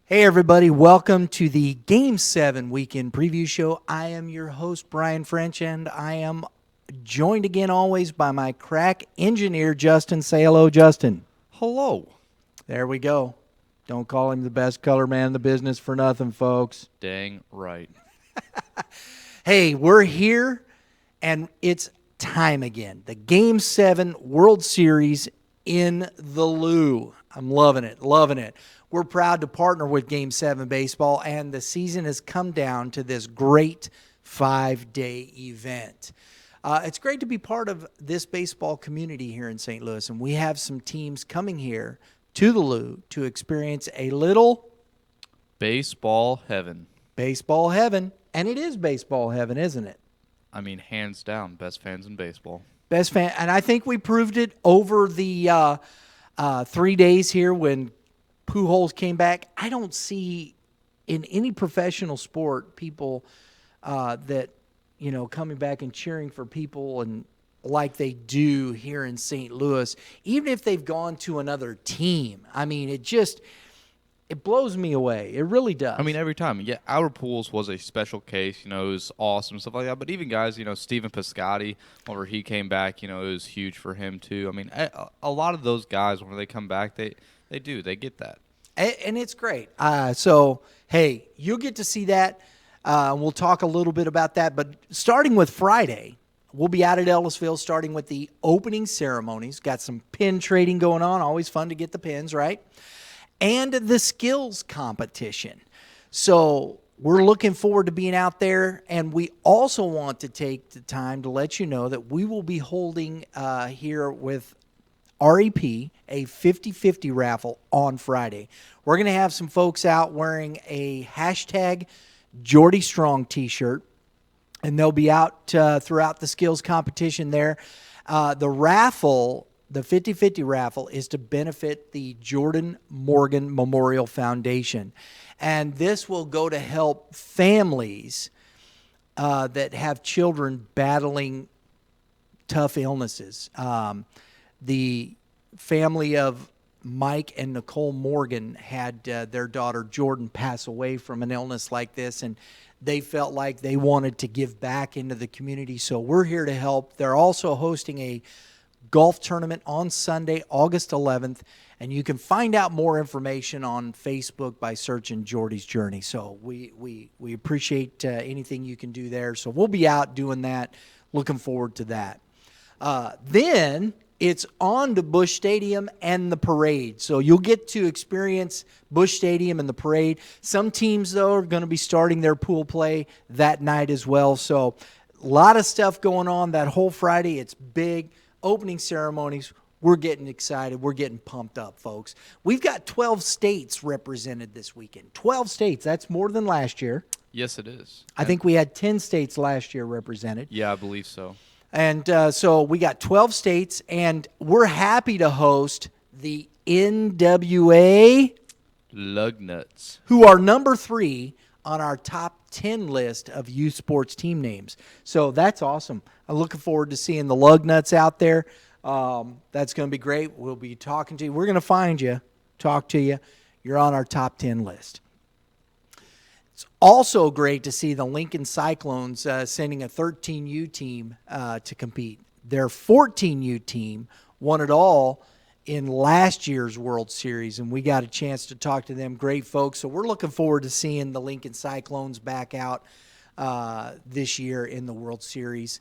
Hey, everybody. Welcome to the Game 7 Weekend Preview Show. I am your host, Brian French, and I am joined again always by my crack engineer, Justin. Say hello, Justin. Hello. There we go. Don't call him the best color man in the business for nothing, folks. Dang right. Hey, we're here, and it's time again. The Game 7 World Series in the Lou. I'm loving it, loving it. We're proud to partner with Game 7 Baseball, and the season has come down to this great 5-day event. It's great to be part of this baseball community here in St. Louis, and we have some teams coming here to the Lou to experience a little Baseball heaven. baseball heaven. And it is baseball heaven, isn't it? I mean, hands down, best fans in baseball. Best fan, and I think we proved it over the 3 days here when Pujols came back. I don't see in any professional sport people that coming back and cheering for people and like they do here in St. Louis, even if they've gone to another team. I mean, it blows me away. It really does. I mean, every time. Yeah, our pools was a special case. It was awesome, stuff like that. But even guys, Steven Piscotty, whenever he came back, it was huge for him too. I mean, a lot of those guys, when they come back, they get that. And it's great. So, hey, you'll get to see that. We'll talk a little bit about that. But starting with Friday, we'll be out at Ellisville starting with the opening ceremonies. Got some pin trading going on. Always fun to get the pins, right? And the skills competition. So we're looking forward to being out there. And we also want to take the time to let you know that we will be holding here with REP a 50-50 raffle on Friday. We're going to have some folks out wearing a hashtag Jordy Strong t-shirt, and they'll be out throughout the skills competition there. The raffle, the 50-50 raffle, is to benefit the Jordan Morgan Memorial Foundation. And this will go to help families that have children battling tough illnesses. The family of Mike and Nicole Morgan had their daughter Jordan pass away from an illness like this, and they felt like they wanted to give back into the community. So we're here to help. They're also hosting a golf tournament on Sunday, August 11th, and you can find out more information on Facebook by searching Jordy's Journey. So we appreciate anything you can do there. So we'll be out doing that. Looking forward to that. Then it's on to Busch Stadium and the parade. So you'll get to experience Busch Stadium and the parade. Some teams, though, are going to be starting their pool play that night as well. So a lot of stuff going on that whole Friday. It's big. Opening ceremonies. We're getting excited. We're getting pumped up, folks. We've got 12 states represented this weekend. 12 states. That's more than last year. Yes, it is. I think we had 10 states last year represented. Yeah, I believe so. And so we got 12 states, and we're happy to host the NWA Lugnuts, who are number 3 on our top 10 list of youth sports team names. So that's awesome. I'm looking forward to seeing the Lugnuts out there. That's going to be great. We'll be talking to you. We're going to find you, talk to you. You're on our top 10 list. It's also great to see the Lincoln Cyclones sending a 13U team to compete. Their 14U team won it all in last year's World Series, and we got a chance to talk to them. Great folks. So we're looking forward to seeing the Lincoln Cyclones back out this year in the World Series.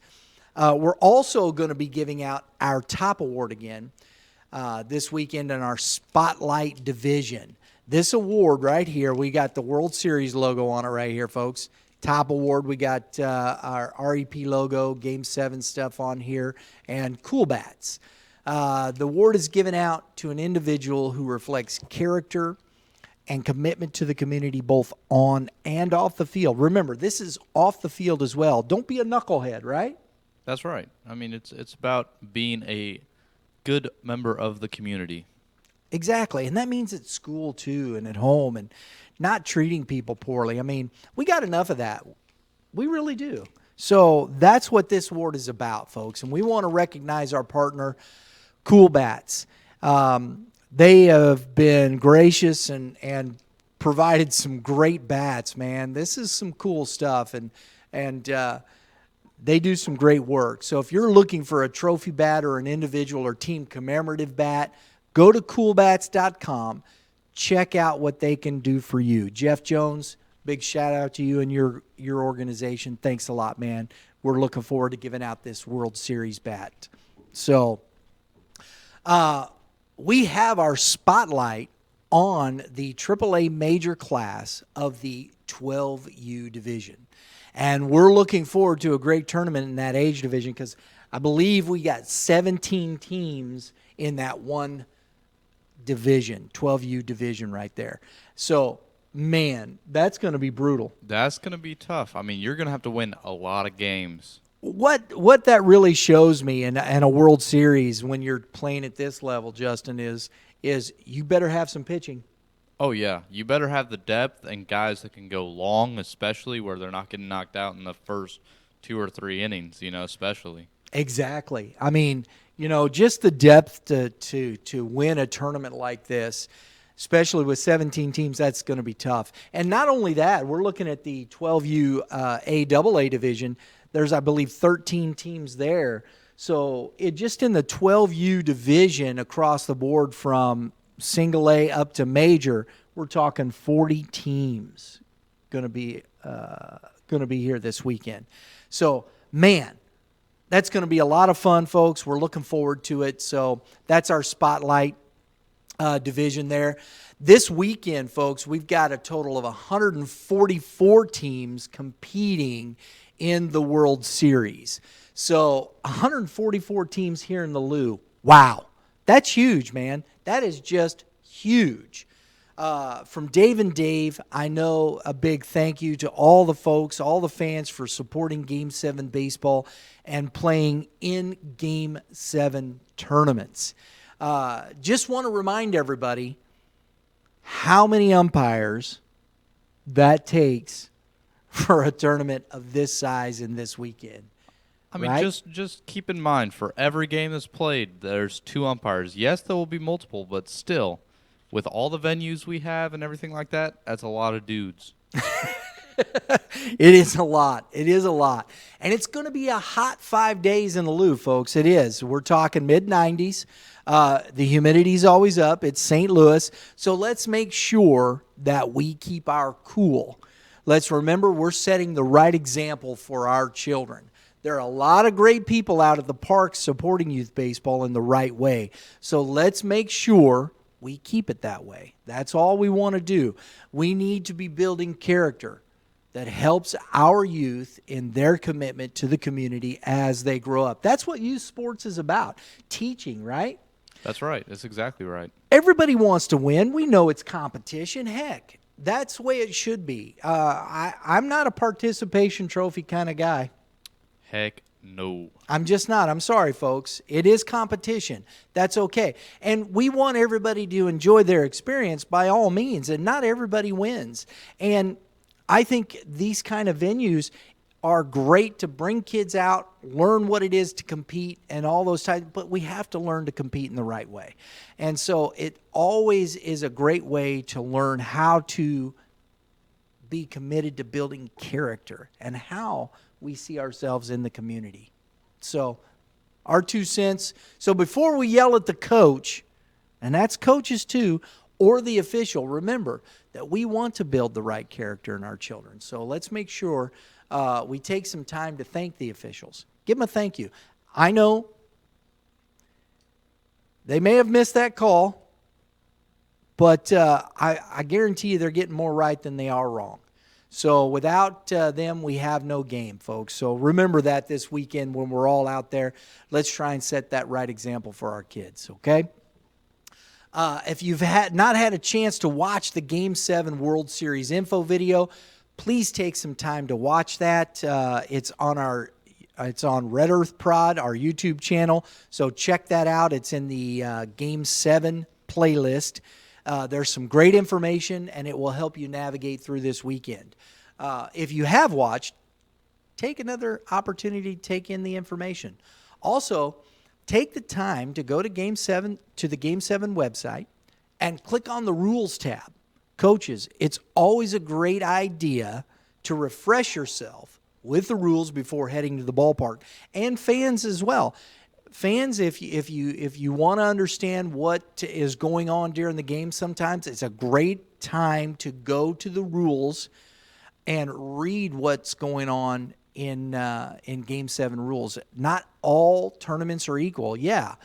We're also going to be giving out our top award again this weekend in our Spotlight Division. This award right here, we got the World Series logo on it right here, folks. Top award, we got our REP logo, Game 7 stuff on here, and cool bats. The award is given out to an individual who reflects character and commitment to the community both on and off the field. Remember, this is off the field as well. Don't be a knucklehead, right? That's right. I mean, it's about being a good member of the community. Exactly, and that means at school too and at home and not treating people poorly. I mean, we got enough of that. We really do. So that's what this award is about, folks, and we want to recognize our partner, Cool Bats. They have been gracious and provided some great bats, man. This is some cool stuff, and they do some great work. So if you're looking for a trophy bat or an individual or team commemorative bat, go to coolbats.com. Check out what they can do for you. Jeff Jones, big shout out to you and your organization. Thanks a lot, man. We're looking forward to giving out this World Series bat. So we have our spotlight on the AAA major class of the 12U division. And we're looking forward to a great tournament in that age division because I believe we got 17 teams in that one division, 12U division right there. So, man, that's going to be brutal. That's going to be tough. I mean, you're going to have to win a lot of games. What that really shows me in a World Series when you're playing at this level, Justin, is you better have some pitching. Oh, yeah. You better have the depth and guys that can go long, especially where they're not getting knocked out in the first 2 or 3 innings, especially. Exactly. I mean, just the depth to win a tournament like this, especially with 17 teams, that's going to be tough. And not only that, we're looking at the 12U AA division. There's, I believe, 13 teams there. So just in the 12U division across the board from single A up to major, we're talking 40 teams going to be here this weekend. So, man, that's going to be a lot of fun, folks. We're looking forward to it. So that's our spotlight division there. This weekend, folks, we've got a total of 144 teams competing in the World Series. So 144 teams here in the Lou. Wow. That's huge, man. That is just huge. From Dave and Dave, I know a big thank you to all the folks, all the fans for supporting Game 7 baseball and playing in Game 7 tournaments. Just want to remind everybody how many umpires that takes for a tournament of this size and this weekend. I mean, right? just keep in mind, for every game that's played, there's 2 umpires. Yes, there will be multiple, but still, with all the venues we have and everything like that, that's a lot of dudes. It is a lot. It is a lot. And it's going to be a hot 5 days in the Lou, folks. It is. We're talking mid-90s. The humidity's always up. It's St. Louis. So let's make sure that we keep our cool. Let's remember we're setting the right example for our children. There are a lot of great people out at the park supporting youth baseball in the right way. So let's make sure we keep it that way. That's all we want to do. We need to be building character that helps our youth in their commitment to the community as they grow up. That's what youth sports is about, teaching, right? That's right. That's exactly right. Everybody wants to win. We know it's competition. Heck, that's the way it should be. I'm not a participation trophy kind of guy. Heck no. I'm just not. I'm sorry, folks. It is competition. That's okay. And we want everybody to enjoy their experience by all means, and not everybody wins. And I think these kind of venues are great to bring kids out, learn what it is to compete and all those types, but we have to learn to compete in the right way. And so it always is a great way to learn how to be committed to building character and how we see ourselves in the community. So our 2 cents. So before we yell at the coach, and that's coaches too, or the official, remember that we want to build the right character in our children. So let's make sure we take some time to thank the officials. Give them a thank you. I know they may have missed that call, but I guarantee you they're getting more right than they are wrong. So without them, we have no game, folks. So remember that this weekend when we're all out there. Let's try and set that right example for our kids, okay? If you've not had a chance to watch the Game 7 World Series info video, please take some time to watch that. It's on Red Earth Prod, our YouTube channel. So check that out. It's in the Game 7 playlist. There's some great information, and it will help you navigate through this weekend. If you have watched, take another opportunity to take in the information. Also, take the time to go to the Game 7 website and click on the Rules tab. coaches, it's always a great idea to refresh yourself with the rules before heading to the ballpark, and fans as well. Fans, if you want to understand what is going on during the game, sometimes it's a great time to go to the rules and read what's going on in Game 7 rules. Not all tournaments are equal. Yeah,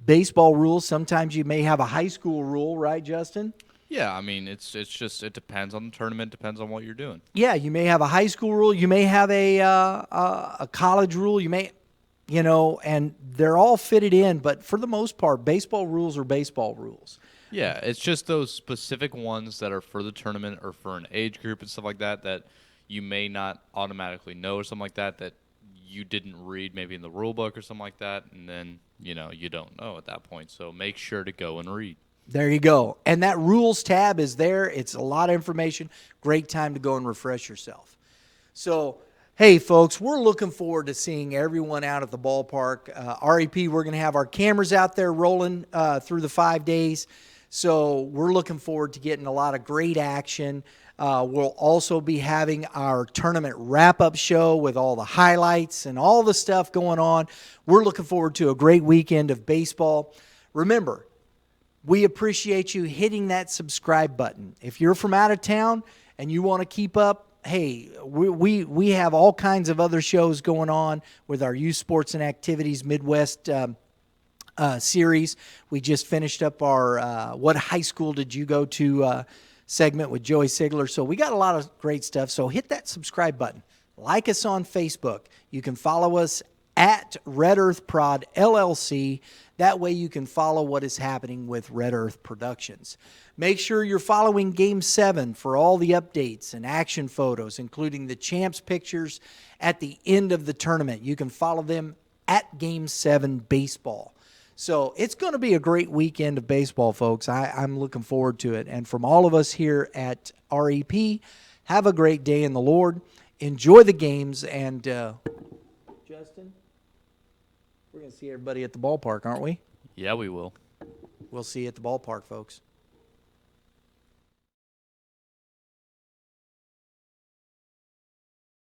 baseball rules, sometimes you may have a high school rule, right, Justin? Yeah, I mean, it's just it depends on the tournament, depends on what you're doing. Yeah, you may have a high school rule, you may have a college rule, you may, and they're all fitted in. But for the most part, baseball rules are baseball rules. Yeah, it's just those specific ones that are for the tournament or for an age group and stuff like that that you may not automatically know or something like that that you didn't read maybe in the rule book or something like that, and then you don't know at that point. So make sure to go and read. There you go. And that rules tab is there. It's a lot of information. Great time to go and refresh yourself. So, hey, folks, we're looking forward to seeing everyone out at the ballpark. REP, we're going to have our cameras out there rolling through the 5 days. So we're looking forward to getting a lot of great action. We'll also be having our tournament wrap-up show with all the highlights and all the stuff going on. We're looking forward to a great weekend of baseball. Remember, we appreciate you hitting that subscribe button. If you're from out of town and you want to keep up, hey, we have all kinds of other shows going on with our Youth Sports and Activities Midwest series. We just finished up our What High School Did You Go To segment with Joey Sigler. So we got a lot of great stuff. So hit that subscribe button. Like us on Facebook. You can follow us at Red Earth Prod LLC. That way you can follow what is happening with Red Earth Productions. Make sure you're following Game 7 for all the updates and action photos, including the champs pictures at the end of the tournament. You can follow them at Game 7 Baseball. So it's going to be a great weekend of baseball, folks. I'm looking forward to it. And from all of us here at REP, have a great day in the Lord. Enjoy the games. And Justin? We're going to see everybody at the ballpark, aren't we? Yeah, we will. We'll see you at the ballpark, folks.